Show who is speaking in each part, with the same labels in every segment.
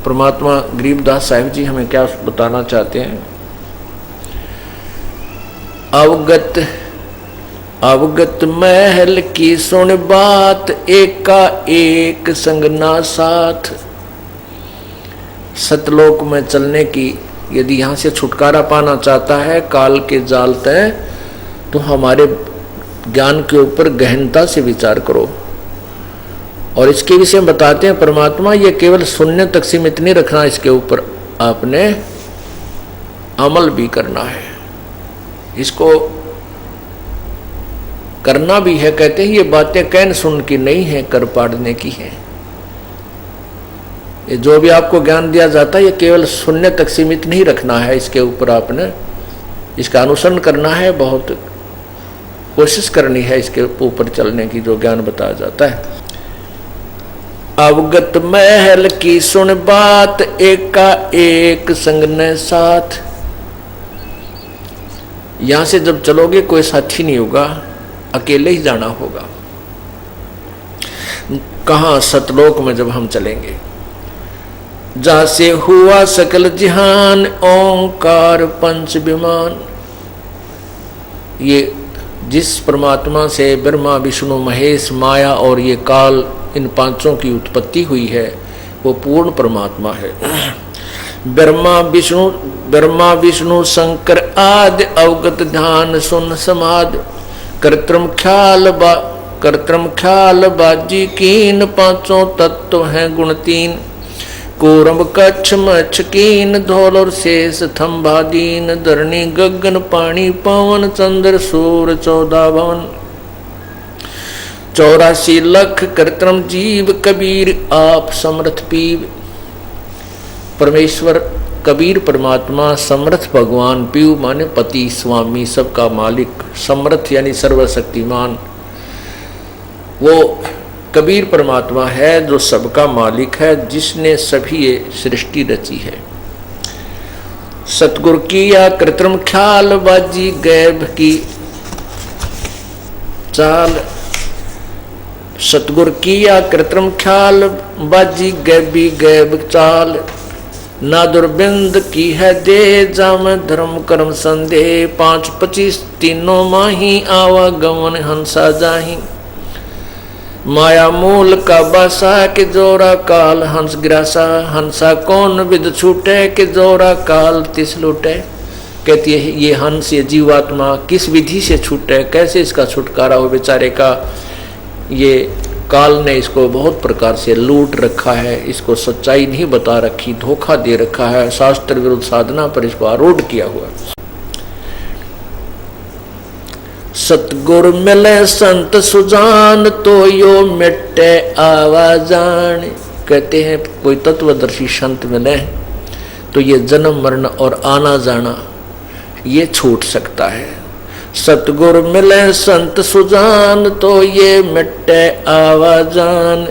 Speaker 1: परमात्मा गरीबदास साहिब जी हमें क्या बताना चाहते हैं। अवगत अवगत महल की सुन बात, एका एक संग ना साथ। सतलोक में चलने की, यदि यहाँ से छुटकारा पाना चाहता है काल के जाल तय, तो हमारे ज्ञान के ऊपर गहनता से विचार करो। और इसके विषय में बताते हैं परमात्मा, ये केवल सुनने तक सीमित नहीं रखना, इसके ऊपर आपने अमल भी करना है, इसको करना भी है। कहते हैं ये बातें कहन सुन की नहीं है, कर पाड़ने की है। ये जो भी आपको ज्ञान दिया जाता है ये केवल सुनने तक सीमित नहीं रखना है, इसके ऊपर आपने इसका अनुसरण करना है, बहुत कोशिश करनी है इसके ऊपर चलने की, जो ज्ञान बताया जाता है। अवगत महल की सुन बात, एका एक संग न साथ। यहां से जब चलोगे कोई साथी नहीं होगा, अकेले ही जाना होगा। कहां? सतलोक में जब हम चलेंगे। जहां से हुआ सकल जहान, ओंकार पंच विमान। ये जिस परमात्मा से ब्रह्मा विष्णु महेश माया और ये काल, इन पांचों की उत्पत्ति हुई है, वो पूर्ण परमात्मा है। ब्रह्मा विष्णु शंकर आदि, अवगत ध्यान सुन समाध। कर्तृम ख्याल बाजी कीन, पांचों तत्व हैं गुण तीन। कोरम कच्छ मच्छ कीन, धौल और शेष थम्भादीन। धरणी गगन पानी पवन, चंद्र सूर 14 भवन। 84 लख कृत्रिम जीव, कबीर आप समर्थ पीव। परमेश्वर कबीर परमात्मा, समर्थ भगवान, पीव माने पति स्वामी सबका मालिक, समर्थ यानी सर्वशक्तिमान। वो कबीर परमात्मा है जो सबका मालिक है, जिसने सभी ये सृष्टि रची है। सतगुरु किया कृत्रिम ख्याल, बाजी गैब की चाल। सतगुरु किया कृत्रिम ख्याल, बाजी गैबी गैब चाल। ना दुर्बिंद की है दे, जाम धर्म कर्म संदेह। 5 25 तीनों माही, आवागमन हंसा जाही। माया मूल का बासा, के जोरा काल हंस गिरासा। हंसा कौन विद छूटे, के जोरा काल तिस लूटे। कहती है ये हंस, ये जीवात्मा किस विधि से छूटे, कैसे इसका छुटकारा हो बेचारे का। ये काल ने इसको बहुत प्रकार से लूट रखा है, इसको सच्चाई नहीं बता रखी, धोखा दे रखा है, शास्त्र विरुद्ध साधना पर इसको आरूढ़ किया हुआ। सतगुरु मिले संत सुजान, तो यो मिटे आवाजान। कहते हैं कोई तत्वदर्शी संत मिले तो ये जन्म मरण और आना जाना ये छूट सकता है। सतगुरु मिले संत सुजान, तो ये मिटे आवाजान।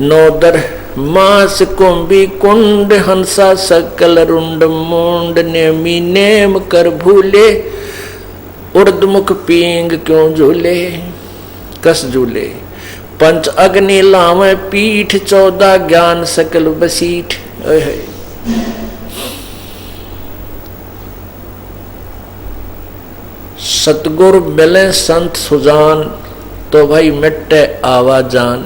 Speaker 1: नोदर मास कुंभी कुंड, हंसा सकल रुंड मुंड। नेमी नेम कर भूले, उर्दमुख पींग क्यों झूले। कस झूले। पंच अग्नि लावे पीठ, 14 ज्ञान सकल बसीठ। सतगुरु मिले संत सुजान, तो भाई मिटे आवाजान।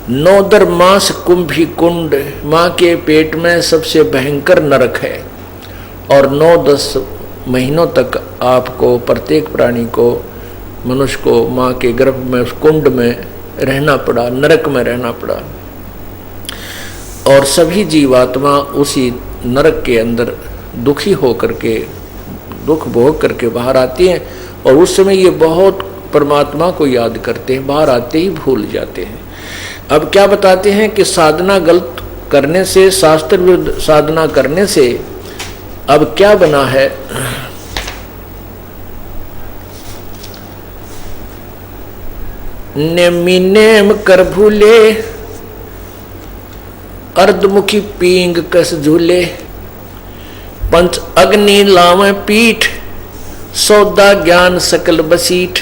Speaker 1: नोदर मास कुंभी कुंड, माँ के पेट में सबसे भयंकर नरक है। और 9-10 महीनों तक आपको, प्रत्येक प्राणी को, मनुष्य को माँ के गर्भ में उस कुंड में रहना पड़ा, नरक में रहना पड़ा। और सभी जीवात्मा उसी नरक के अंदर दुखी होकर के, दुख भोग करके बाहर आती हैं। और उस समय ये बहुत परमात्मा को याद करते हैं, बाहर आते ही भूल जाते हैं। अब क्या बताते हैं कि साधना गलत करने से, शास्त्र विरुद्ध साधना करने से अब क्या बना है। नेमी नेम कर भूले, अर्धमुखी पींग कस झूले। पंच अग्नि लावे पीठ, 14 ज्ञान सकल बसीठ।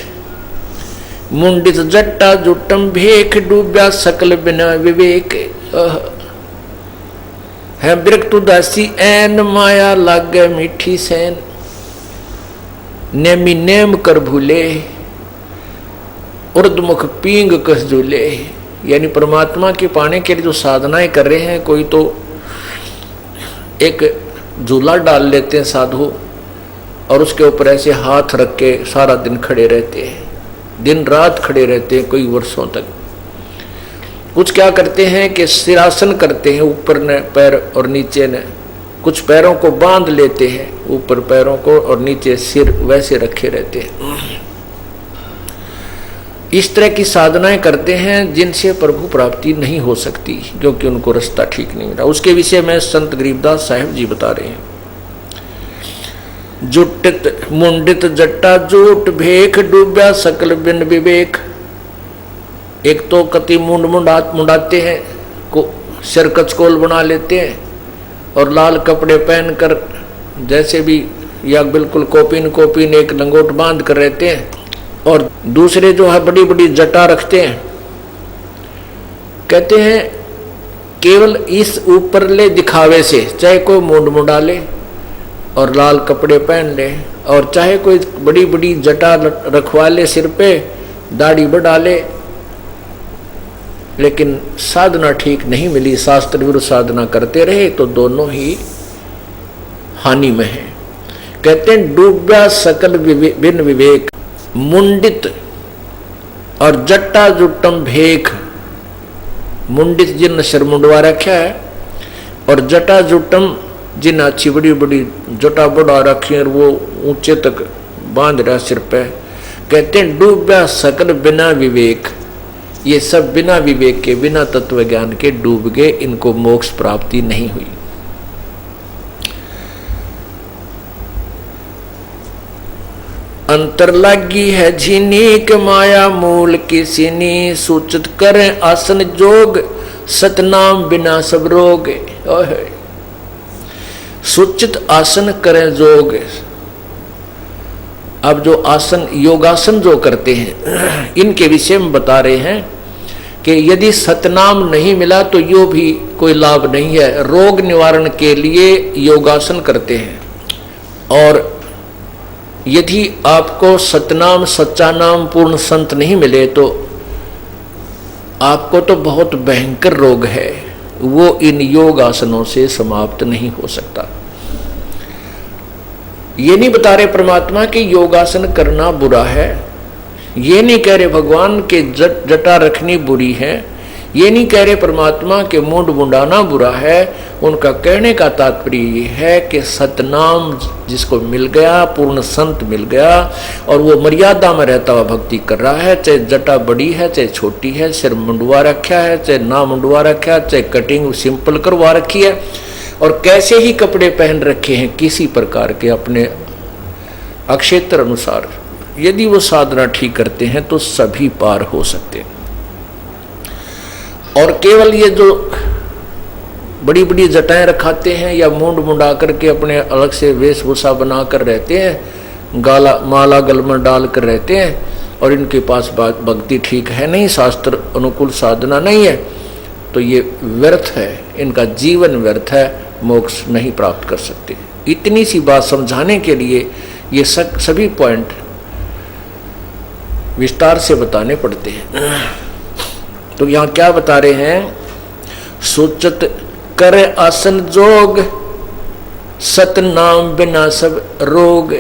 Speaker 1: मुंडित जट्टा जुटम भेख डूब्या सकल बिना विवेक। है बिरक्त उदासी ऐन माया लागे मीठी सैन। नेमी नेम कर भूले उर्दमुख पींग कस झूले। यानी परमात्मा के पाने के लिए जो साधनाएं कर रहे हैं, कोई तो एक झूला डाल लेते हैं साधु और उसके ऊपर ऐसे हाथ रख के सारा दिन खड़े रहते हैं, दिन रात खड़े रहते हैं कई वर्षों तक। कुछ क्या करते हैं कि सिरासन करते हैं, ऊपर न पैर और नीचे न, कुछ पैरों को बांध लेते हैं, ऊपर पैरों को और नीचे सिर वैसे रखे रहते हैं। इस तरह की साधनाएं करते हैं जिनसे प्रभु प्राप्ति नहीं हो सकती, क्योंकि उनको रास्ता ठीक नहीं मिला। उसके विषय में संत गरीबदास साहिब जी बता रहे हैं। जुटित मुंडित जट्टा जूट भेख डूब्या सकल बिन विवेक। एक तो कति मुंडाते हैं, को सिर कचकोल बना लेते हैं और लाल कपड़े पहनकर जैसे भी, या बिल्कुल कोपिन एक लंगोट बांध कर रहते हैं। और दूसरे जो है बड़ी बड़ी जटा रखते हैं। कहते हैं केवल इस ऊपरले दिखावे से, चाहे कोई मुंडा ले और लाल कपड़े पहन ले, और चाहे कोई बड़ी बड़ी जटा रखवा ले सिर पे, दाढ़ी बढ़ा ले, लेकिन साधना ठीक नहीं मिली, शास्त्र विरुद्ध साधना करते रहे तो दोनों ही हानि में है। कहते हैं डूब्या सकल बिन विवेक। मुंडित और जट्टा जुट्टम भेख। मुंडित जिन सिर मुंडवा रखा है, और जटा जुट्टम जिन अच्छी बड़ी बड़ी जटा बढ़ा रखी है और वो ऊंचे तक बांध रहा सिर पे। कहते हैं डूब्या सकल बिना विवेक। ये सब बिना विवेक के, बिना तत्व ज्ञान के डूब गए, इनको मोक्ष प्राप्ति नहीं हुई। अंतर लगी है झिनीक माया मूल की सिनी। सूचित करें आसन जोग सतनाम बिना सब रोग। सूचित आसन करें जोग। अब जो आसन योगासन जो करते हैं, इनके विषय में बता रहे हैं कि यदि सतनाम नहीं मिला तो यो भी कोई लाभ नहीं है। रोग निवारण के लिए योगासन करते हैं, और यदि आपको सतनाम सच्चा नाम पूर्ण संत नहीं मिले तो आपको तो बहुत भयंकर रोग है, वो इन योग आसनों से समाप्त नहीं हो सकता। ये नहीं बता रहे परमात्मा कि योगासन करना बुरा है, ये नहीं कह रहे भगवान के जटा रखनी बुरी है, ये नहीं कह रहे परमात्मा के मुंड मुंडाना बुरा है। उनका कहने का तात्पर्य ये है कि सतनाम जिसको मिल गया, पूर्ण संत मिल गया, और वो मर्यादा में रहता हुआ भक्ति कर रहा है, चाहे जटा बड़ी है चाहे छोटी है, सिर मुंडवा रखा है चाहे ना मुंडवा रखा है, चाहे कटिंग सिंपल करवा रखी है, और कैसे ही कपड़े पहन रखे हैं किसी प्रकार के अपने अक्षेत्र अनुसार, यदि वो साधना ठीक करते हैं तो सभी पार हो सकते हैं। और केवल ये जो बड़ी बड़ी जटाएं रखाते हैं या मुंड मुंडा करके अपने अलग से वेशभूषा बनाकर रहते हैं, गाला माला गल में डाल कर रहते हैं, और इनके पास भक्ति ठीक है नहीं, शास्त्र अनुकूल साधना नहीं है, तो ये व्यर्थ है, इनका जीवन व्यर्थ है, मोक्ष नहीं प्राप्त कर सकते। इतनी सी बात समझाने के लिए ये सभी पॉइंट विस्तार से बताने पड़ते हैं। तो यहाँ क्या बता रहे हैं? सूचित करे आसन जोग सतनाम बिना सब रोग।